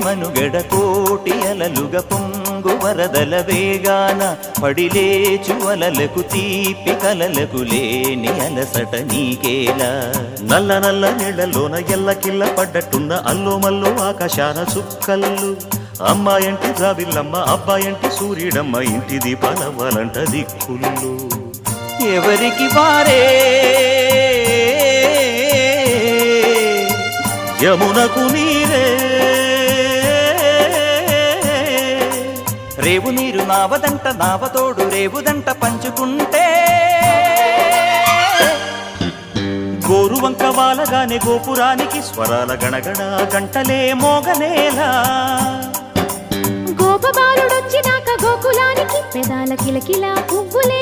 మనుగడ కోటి అలలుగ పొంగు వరదల వేగాన పడిలేచు అలలకు తీపి కలలకు లేని అలసట నీకేలా నల్ల నల్ల నీళ్లలోన ఎల్లకిల్ల పడ్డట్టున్న అల్లో మల్లో ఆకాశాన చుక్కల్లు అమ్మాయంటి జాబిల్లమ్మ అబ్బాయంటి సూర్యుడమ్మ ఇంటి దీపాలవ్వాలంట దిక్కుళ్ళు ఎవరికి వారే యమునకు నీరే రేవు నీరు నావదంట నావతోడు రేవుదంట పంచుకుంటే గోరువంక వాలగానే గోపురానికి స్వరాల గణగణ గంటలే మోగనేలా గోపబాలుడొచ్చినాక గోకులానికి పెదాల కిలకిలా పువ్వులే